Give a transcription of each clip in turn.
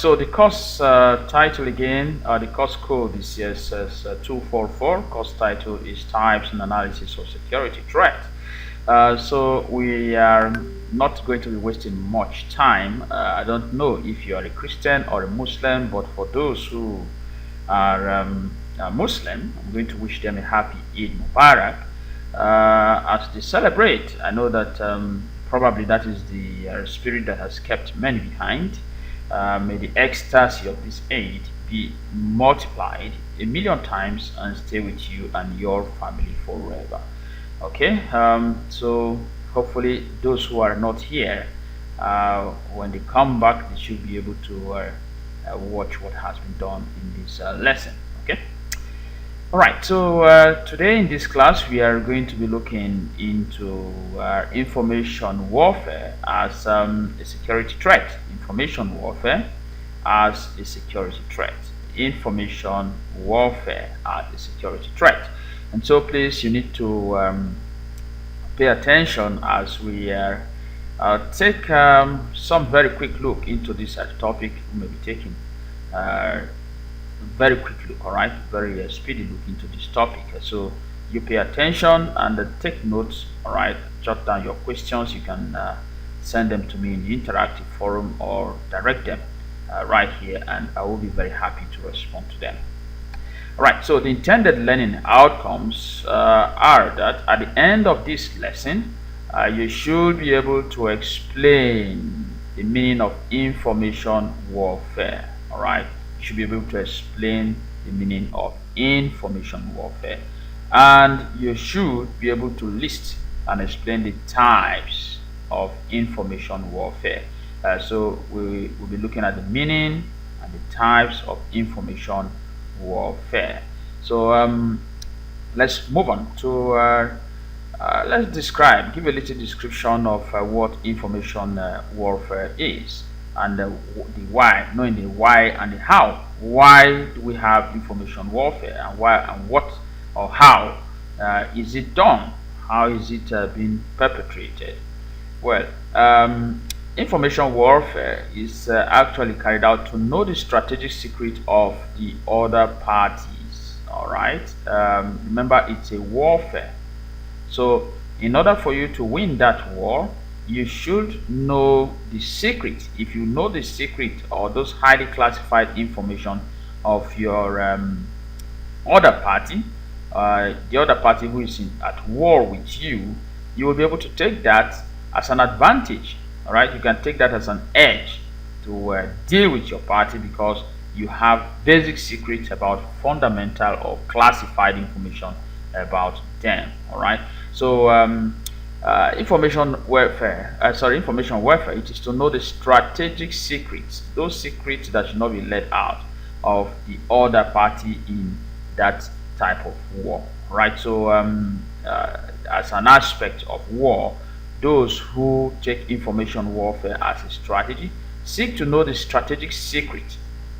so the course title again, the course code is CSS244. Course title is Types and Analysis of Security Threat. So we are not going to be wasting much time. I don't know if you are a Christian or a Muslim, but for those who are Muslim, I'm going to wish them a happy Eid Mubarak as they celebrate. I know that probably that is the spirit that has kept many behind. May the ecstasy of this Eid be multiplied a million times and stay with you and your family forever. Okay, so hopefully those who are not here, when they come back, they should be able to watch what has been done in this lesson. Okay. All right, so today in this class we are going to be looking into information warfare as a security threat. Information warfare as a security threat. Information warfare as a security threat. And so please, you need to pay attention as we take some very quick look into this topic. We may be taking very quick look, all right, very speedy look into this topic. So you pay attention and take notes, all right, jot down your questions. You can send them to me in the interactive forum or direct them right here, and I will be very happy to respond to them. All right, so the intended learning outcomes are that at the end of this lesson, you should be able to explain the meaning of information warfare. All right, you should be able to explain the meaning of information warfare, and you should be able to list and explain the types of information warfare. So we will be looking at the meaning and the types of information warfare. So let's move on to let's give a little description of what information warfare is, and the why, knowing the why and the how. Why do we have information warfare, and why and what or how is it done? How is it being perpetrated? Well, information warfare is actually carried out to know the strategic secret of the other parties. All right, remember, it's a warfare. So in order for you to win that war, you should know the secret. If you know the secret or those highly classified information of your other party, the other party who is at war with you, you will be able to take that as an advantage. All right, you can take that as an edge to deal with your party, because you have basic secrets about fundamental or classified information about them. All right, so information warfare, it is to know the strategic secrets, those secrets that should not be let out of the other party in that type of war. All right, so as an aspect of war, those who take information warfare as a strategy seek to know the strategic secret.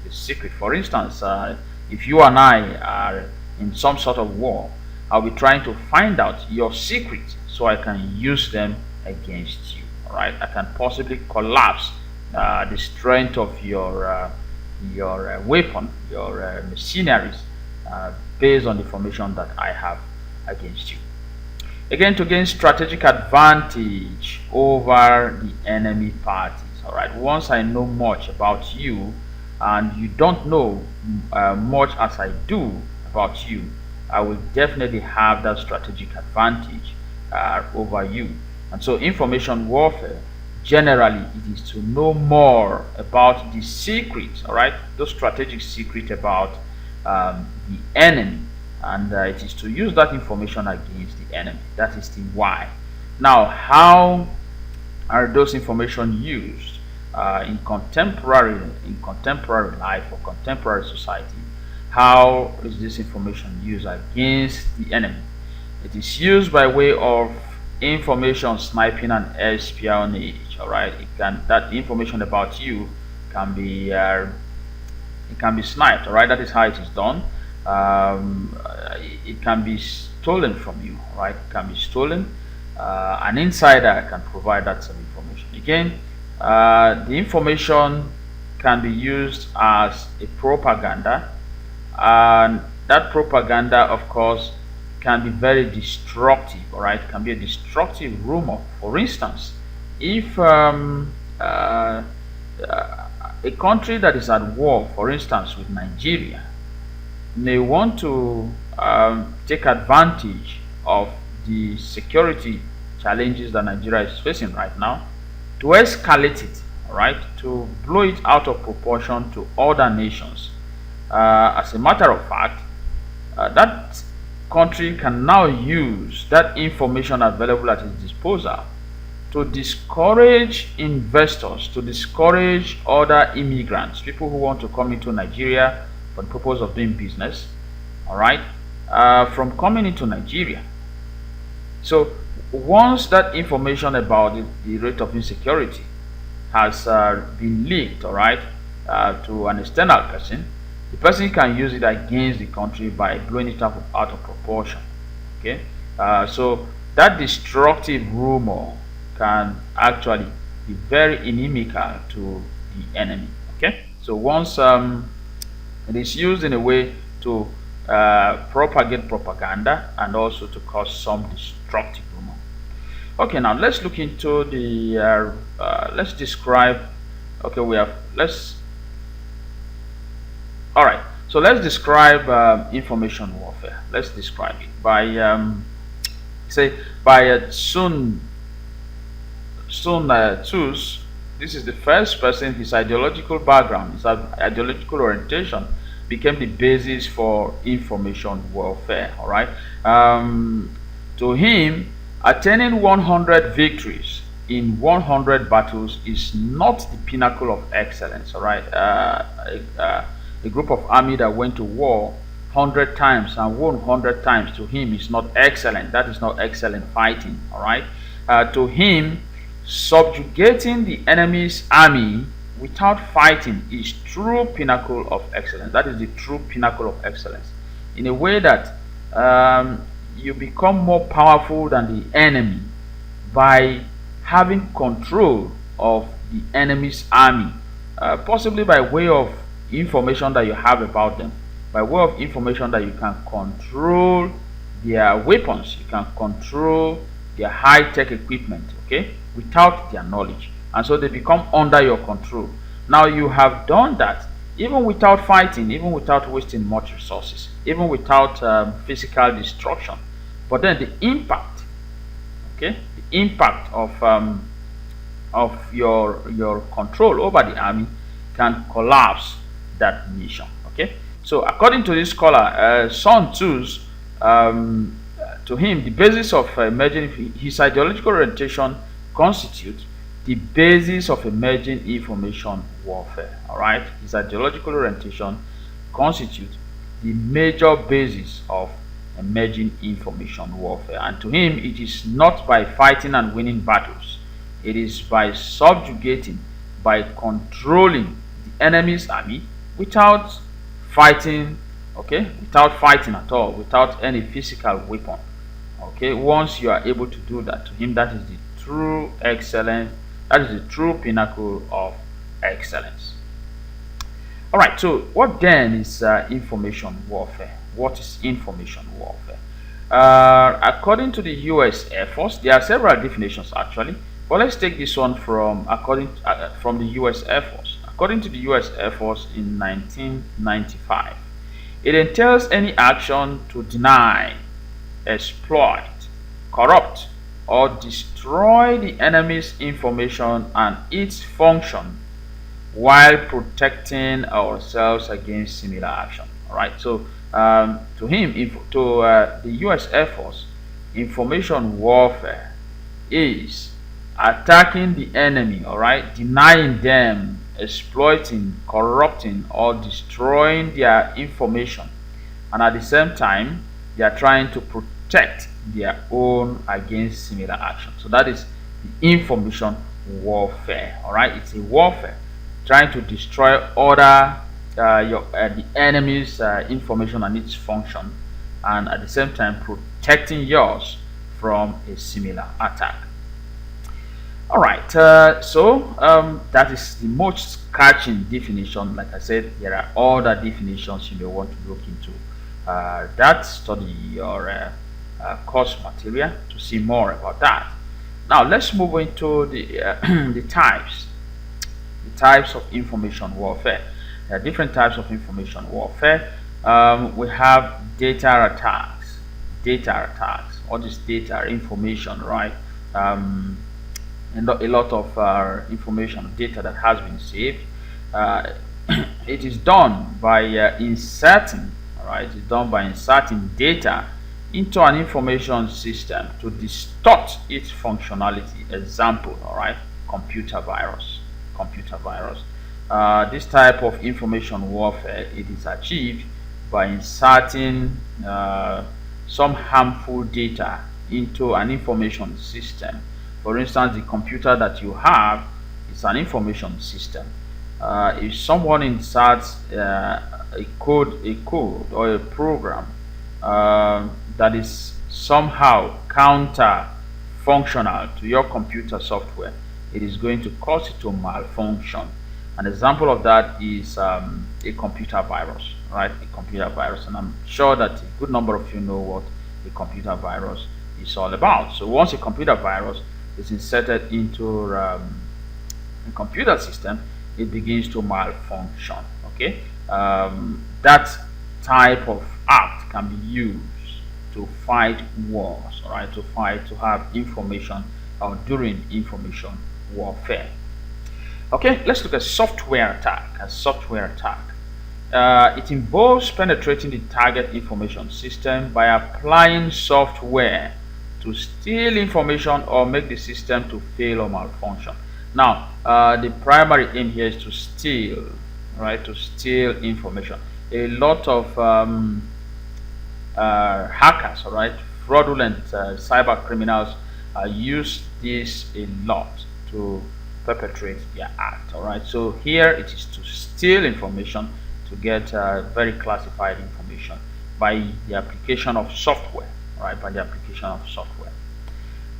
The secret, for instance, if you and I are in some sort of war, I'll be trying to find out your secret so I can use them against you. All right, I can possibly collapse the strength of your weapon, your machineries, based on the information that I have against you. Again, to gain strategic advantage over the enemy parties. All right, once I know much about you and you don't know much as I do about you, I will definitely have that strategic advantage over you. And so information warfare, generally, it is to know more about the secrets, all right, those strategic secrets about the enemy, and it is to use that information against the enemy. That is the why. Now, how are those information used in contemporary life or contemporary society? How is this information used against the enemy? It is used by way of information sniping and espionage. All right, that information about you can be sniped. All right, that is how it is done. It can be stolen from you. Right, it can be stolen. An insider can provide that same information. Again, the information can be used as a propaganda, and that propaganda, of course, can be very destructive. All right, can be a destructive rumor. For instance, if a country that is at war, for instance, with Nigeria, may want to take advantage of the security challenges that Nigeria is facing right now, to escalate it, all right, to blow it out of proportion to other nations. As a matter of fact, that country can now use that information available at its disposal to discourage investors, to discourage other immigrants, people who want to come into Nigeria for the purpose of doing business, all right, from coming into Nigeria. So once that information about the rate of insecurity has been leaked, all right, to an external person, the person can use it against the country by blowing it out of proportion. Okay, so that destructive rumor can actually be very inimical to the enemy. Okay, so once it is used in a way to propagate propaganda and also to cause some destructive rumor. Okay, now let's look into the let's describe. Okay, we have let's all right, so let's describe information warfare. Let's describe it by say by Sun Tzu. This is the first person. His ideological background, his ideological orientation became the basis for information warfare. All right, to him, attaining 100 victories in 100 battles is not the pinnacle of excellence. All right, a group of army that went to war 100 times and won 100 times, to him is not excellent. That is not excellent fighting. All right, to him, subjugating the enemy's army without fighting is true pinnacle of excellence. That is the true pinnacle of excellence, in a way that you become more powerful than the enemy by having control of the enemy's army, possibly by way of information that you have about them, by way of information that you can control their weapons, you can control their high-tech equipment, okay, without their knowledge, and so they become under your control. Now you have done that even without fighting, even without wasting much resources, even without physical destruction. But then the impact, okay, the impact of your control over the army can collapse that mission. Okay, so according to this scholar, Sun Tzu, to him, the basis of emerging his ideological orientation constitutes the basis of emerging information warfare. All right, his ideological orientation constitutes the major basis of emerging information warfare, and to him, it is not by fighting and winning battles, it is by subjugating, by controlling the enemy's army without fighting, okay, without fighting at all, without any physical weapon. Okay, once you are able to do that, to him, that is the true excellence, that is the true pinnacle of excellence. All right, so what then is information warfare? What is information warfare? According to the US Air Force, there are several definitions actually, but let's take this one from from the US Air Force. According to the US Air Force in 1995, it entails any action to deny, exploit, corrupt, or destroy the enemy's information and its function while protecting ourselves against similar action. All right, so to him, the US Air Force, information warfare is attacking the enemy, all right, denying them, exploiting, corrupting, or destroying their information, and at the same time they are trying to protect their own against similar action. So that is the information warfare. All right, it's a warfare trying to destroy other the enemy's information and its function, and at the same time protecting yours from a similar attack. All right, that is the most catching definition. Like I said, there are other definitions you may want to look into. That study your course material to see more about that. Now let's move into the types of information warfare. There are different types of information warfare. We have data attacks. Data attacks. What is data? Information, right? Um, and a lot of information data that has been saved. Uh, it is done by inserting, all right, it's done by inserting data into an information system to distort its functionality. Example, all right, computer virus. Computer virus. This type of information warfare, it is achieved by inserting some harmful data into an information system. For instance, the computer that you have is an information system. If someone inserts a code or a program that is somehow counter functional to your computer software, it is going to cause it to malfunction. An example of that is a computer virus, right? A computer virus, and I'm sure that a good number of you know what a computer virus is all about. So once a computer virus is inserted into a computer system, it begins to malfunction. Okay, that type of act can be used to fight wars, all right, to have information or during information warfare. Okay, let's look at software attack. A software attack. It involves penetrating the target information system by applying software to steal information or make the system to fail or malfunction. Now, the primary aim here is to steal, right? To steal information. A lot of hackers, all right, fraudulent cyber criminals use this a lot to perpetrate their act. All right, so here it is to steal information, to get very classified information by the application of software. Right, by the application of software.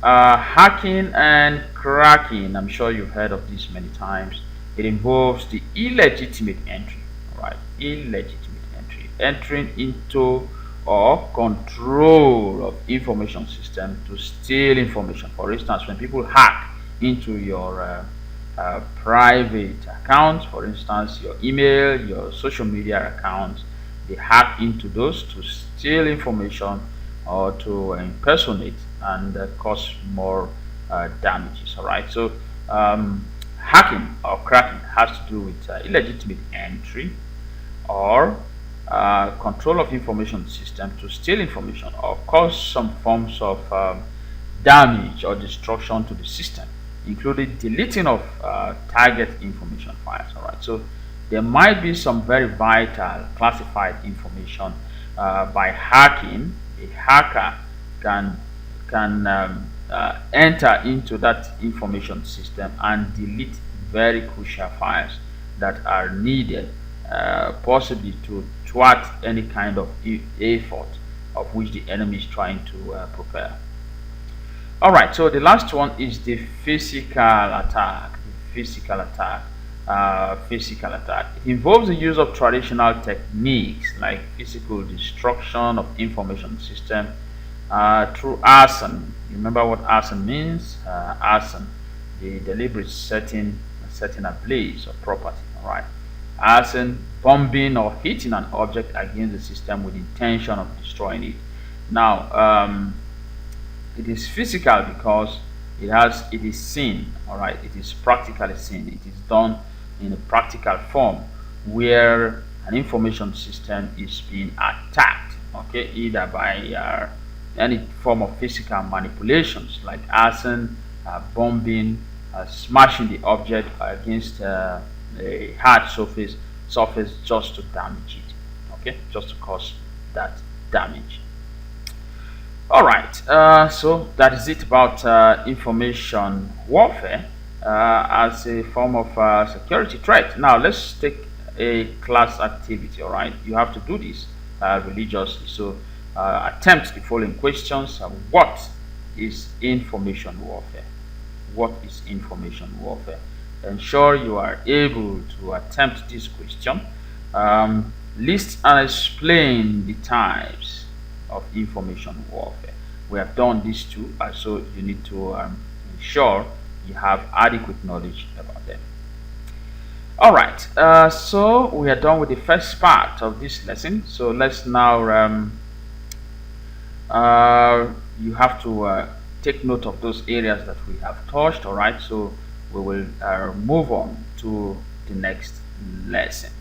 Hacking and cracking. I'm sure you've heard of this many times. It involves the illegitimate entry. All right, illegitimate entry, entering into or control of information system to steal information. For instance, when people hack into your private accounts, for instance, your email, your social media accounts, they hack into those to steal information or to impersonate and cause more damages. All right, so hacking or cracking has to do with illegitimate entry or control of information system to steal information or cause some forms of damage or destruction to the system, including deleting of target information files. All right, so there might be some very vital classified information by hacking. A hacker can enter into that information system and delete very crucial files that are needed, possibly to thwart any kind of effort of which the enemy is trying to prepare. All right, so the last one is the physical attack. The physical attack. Physical attack. It involves the use of traditional techniques like physical destruction of information system through arson. You remember what arson means? Arson, the deliberate setting ablaze of property. All right, arson, bombing or hitting an object against the system with intention of destroying it. Now, it is physical because it is seen. All right, it is practically seen. It is done in a practical form where an information system is being attacked, okay, either by any form of physical manipulations like arson, bombing, smashing the object against a hard surface just to damage it, okay, just to cause that damage. All right, so that is it about information warfare as a form of security threat. Now let's take a class activity. All right, you have to do this religiously. So attempt the following questions. What is information warfare? what is information warfare. Ensure you are able to attempt this question. List and explain the types of information warfare. We have done these two, so you need to ensure you have adequate knowledge about them. All right, so we are done with the first part of this lesson. So let's now you have to take note of those areas that we have touched. All right, so we will move on to the next lesson.